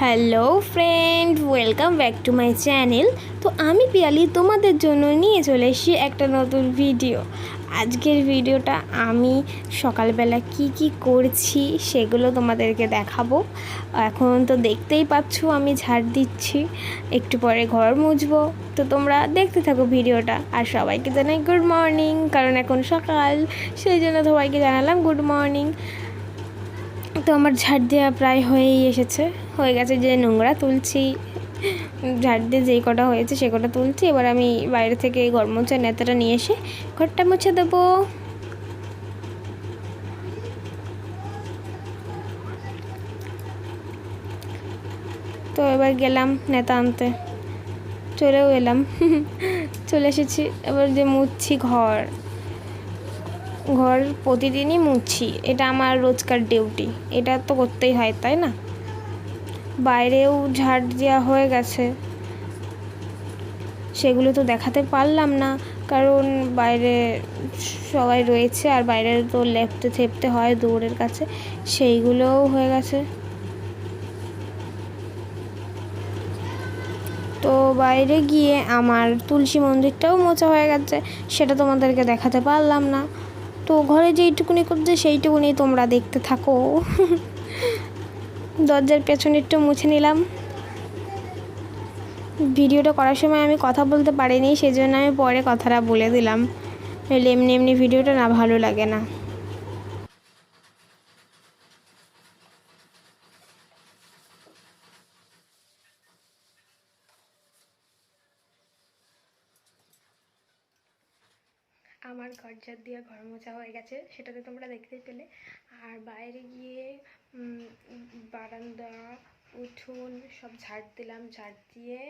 Hello friend, welcome back to my channel. তো আমি পিয়ালি তোমাদের জন্য নিয়ে চলে এসেছি একটা নতুন ভিডিও। আজকের ভিডিওটা আমি সকালবেলা কি করছি সেগুলো তোমাদেরকে দেখাবো। এখন তো দেখতেই পাচ্ছ আমি ঝাড় দিচ্ছি, একটু পরে ঘর মুছবো। তো তোমরা দেখতে থাকো ভিডিওটা। আর সবাইকে জানাই গুড মর্নিং, কারণ এখন সকাল, সেই জন্য সবাইকে জানালাম গুড মর্নিং। তো আমার ঝাড় দেওয়া প্রায় হয়ে গেছে, যে নোংরা তুলছি, ঝাড় দিয়ে যেই কটা হয়েছে সে কটা তুলছি। এবার আমি বাইরে থেকে ঘর মোছার নেতাটা নিয়ে এসে ঘরটা মুছে দেবো। তো এবার গেলাম নেতা আনতে, চলেও এলাম চলে এসেছি। এবার যে মুছছি ঘর প্রতিদিনই মুছি, এটা আমার রোজকার ডিউটি, এটা তো করতেই হয়, তাই না? বাইরেও ঝাড় দেওয়া হয়ে গেছে, সেগুলো তো দেখাতে পারলাম না, কারণ বাইরে সবাই রয়েছে আর বাইরে তো লেপতে থেপতে হয় দৌড়ের কাছে, সেইগুলোও হয়ে গেছে। তো বাইরে গিয়ে আমার তুলসী মন্দিরটাও মোছা হয়ে গেছে, সেটা তোমাদেরকে দেখাতে পারলাম না। তো ঘরে যেইটুকুনি করছে সেইটুকুনি তোমরা দেখতে থাকো দরজার পেছনে একটু মুছে নিলাম। ভিডিওটা করার সময় আমি কথা বলতে পারিনি, সেই জন্য আমি পরে কথাটা বলে দিলাম, নইলে এমনি ভিডিওটা না ভালো লাগে না। আমার ঘর ঝাড় দিয়ে ঘর মোছা হয়ে গেছে, সেটাতে তোমরা দেখতেই পেলে। আর বাইরে গিয়ে বারান্দা, উঠোন সব ঝাড় দিলাম, ঝাড় দিয়ে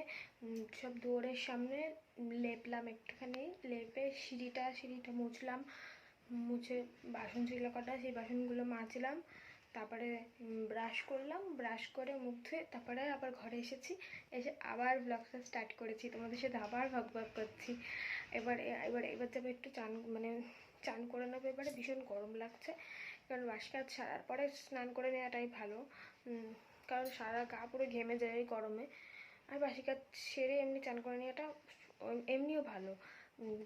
সব দুয়ারের সামনে লেপলাম, একটুখানি লেপে সিঁড়িটা মুছলাম, মুছে বাসন ছিল কটা, সেই বাসনগুলো মাজলাম। তারপরে ব্রাশ করলাম, ব্রাশ করে মুখ ধুয়ে তারপরে আবার ঘরে এসে আবার ব্লগটা স্টার্ট করেছি, তোমাদের সাথে আবার ভগ করছি। এবার যাবে একটু চান করে নেবো। এবারে ভীষণ গরম লাগছে, কারণ বাসি কাজ সারার পরে স্নান করে নেওয়াটাই ভালো, কারণ সারা গা পুরো ঘেমে যায় এই গরমে। আর বাসি কাজ সেরে এমনি চান করে নেওয়াটা এমনিও ভালো,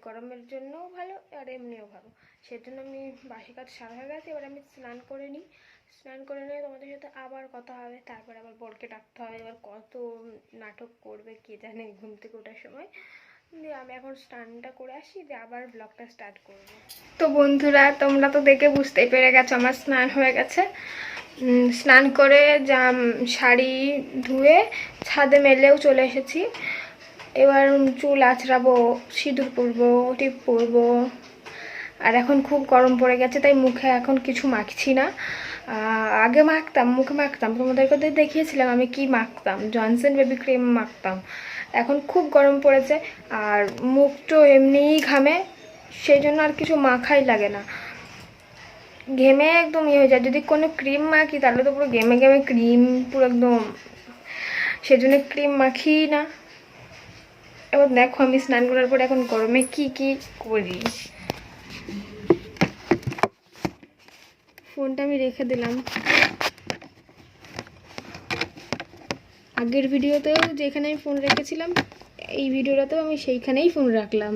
গরমের জন্যও ভালো আর এমনিও ভালো। সেজন্য আমি বাসি কাজ সারা হয়ে গেছে, এবার আমি স্নান করে নিই। স্নান করে নিয়ে তোমাদের সাথে আবার কথা হবে, তারপরে আবার বরকে ডাকতে হবে। এবার কত নাটক করবে কে জানে ঘুম থেকে ওঠার সময়। দিয়ে আমি এখন স্নানটা করে আসি, দিয়ে আবার ব্লগটা স্টার্ট করব। তো বন্ধুরা, তোমরা তো দেখে বুঝতেই পেরে গেছো আমার স্নান হয়ে গেছে। স্নান করে শাড়ি ধুয়ে ছাদে মেলেও চলে এসেছি। এবার চুল আঁচড়াবো, সিঁদুর পরবো, টিপ পরবো। আর এখন খুব গরম পড়ে গেছে, তাই মুখে এখন কিছু মাখছি না। আগে মুখে মাখতাম, তোমাদেরকে দেখিয়েছিলাম আমি কি মাখতাম, জনসন বেবি ক্রিম মাখতাম। এখন খুব গরম পড়েছে আর মুখ তো এমনিই ঘামে, সেই জন্য আর কিছু মাখাই লাগে না, ঘেমে একদম হয়ে যায়। যদি কোনো ক্রিম মাখি তাহলে তো পুরো ঘেমে ক্রিম পুরো একদম, সেজন্য ক্রিম মাখি না। এবার দেখো আমি স্নান করার পর এখন গরমে কি করি। ফোনটা আমি রেখে দিলাম। আগের ভিডিওতেও যেখানে আমি ফোন রেখেছিলাম, এই ভিডিওটাতেও আমি সেইখানেই ফোন রাখলাম।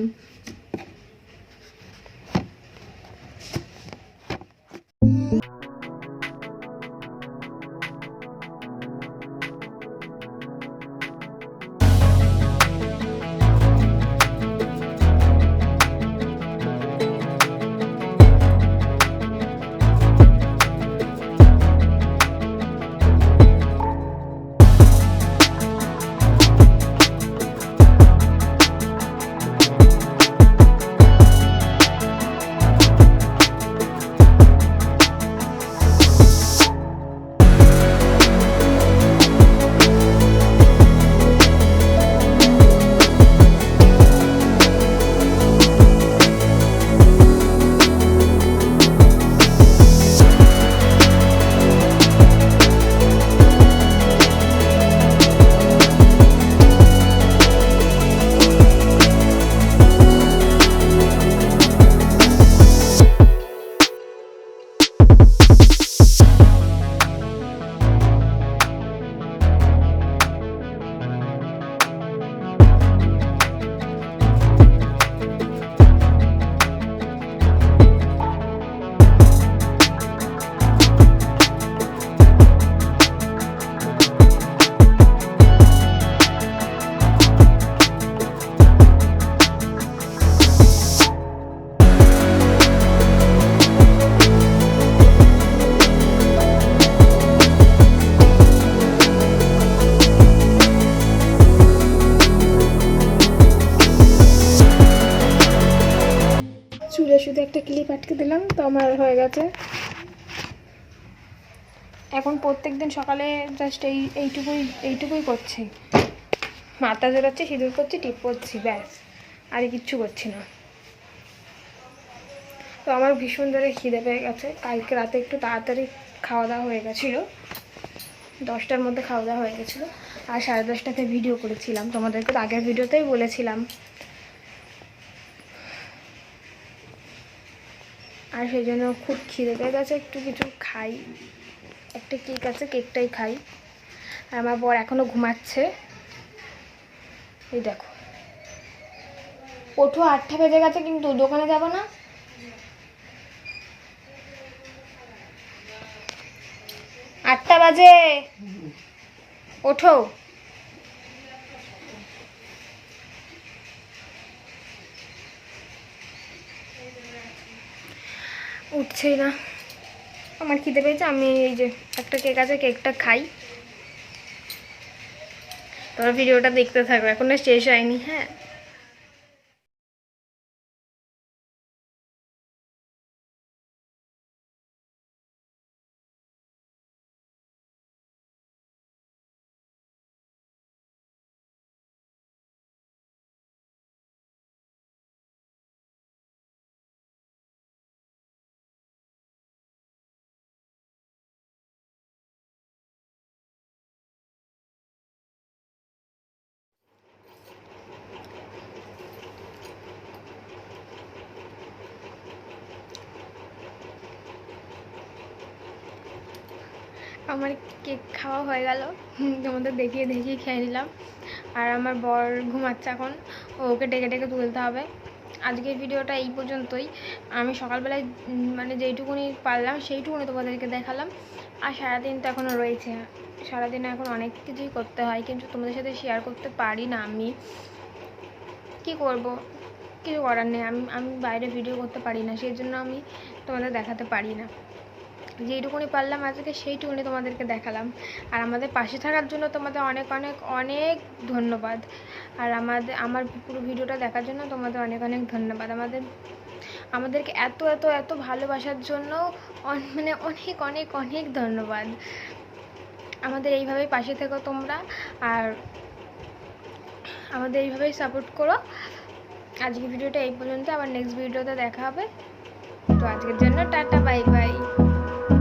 দিলাম, তো আমার হয়ে গেছে। এখন প্রত্যেক দিন সকালে জাস্ট এইটুকুই করছি, মাথা জোড়াচ্ছি, সিঁদুর করছি, টিপ করছি, ব্যাস, আর কিচ্ছু করছি না। তো আমার ভীষণ জোরে খিদে পেয়ে গেছে। কালকে রাতে একটু তাড়াতাড়ি খাওয়া দাওয়া হয়ে গেছিলো, 10টার মধ্যে খাওয়া দাওয়া হয়ে গেছিলো, আর 10:30টাতে ভিডিও করেছিলাম, তোমাদেরকে তো আগের ভিডিওতেই বলেছিলাম। আর সেই জন্য খুব খিদে পেয়ে গেছে, একটু কিছু খাই। একটা কেক আছে, কেকটাই খাই। আর আমার বর এখনও ঘুমাচ্ছে। এই দেখো, ওঠো, 8টা বেজে গেছে, কিন্তু দোকানে যাব না? 8টা বাজে, ওঠো। উঠছেই না। আমার খিদে পেয়েছে, আমি এই যে একটা কেক আছে, কেকটা খাই। তোমরা ভিডিওটা দেখতে থাকো, এখনো শেষ হয়নি। হ্যাঁ, আমার কেক খাওয়া হয়ে গেল, তোমাদের দেখিয়ে খেয়ে নিলাম। আর আমার বর ঘুমাচ্ছে এখন, ওকে ডেকে ডেকে তুলতে হবে। আজকের ভিডিওটা এই পর্যন্তই। আমি সকালবেলায় মানে যেইটুকুনি পারলাম সেইটুকুনি তোমাদেরকে দেখালাম। আর সারাদিন তো এখনও রয়েছে, সারাদিনে এখন অনেক কিছুই করতে হয়, কিন্তু তোমাদের সাথে শেয়ার করতে পারি না। আমি কি করব, কিছু করার নেই। আমি বাইরে ভিডিও করতে পারি না, সেই জন্য আমি তোমাদের দেখাতে পারি না। যেইটুকুনি পারলাম আজকে সেইটুকুনি তোমাদেরকে দেখালাম। আর আমাদের পাশে থাকার জন্য তোমাদের অনেক অনেক অনেক ধন্যবাদ। আর আমার পুরো ভিডিওটা দেখার জন্য তোমাদের অনেক অনেক ধন্যবাদ। আমাদেরকে এত এত এত ভালোবাসার জন্য মানে অনেক অনেক অনেক ধন্যবাদ। আমাদের এইভাবেই পাশে থেকো তোমরা, আর আমাদের এইভাবেই সাপোর্ট করো। আজকের ভিডিওটা এই পর্যন্ত, আবার নেক্সট ভিডিওতে দেখা হবে। তো আজকের জন্য টাটা, বাই বাই।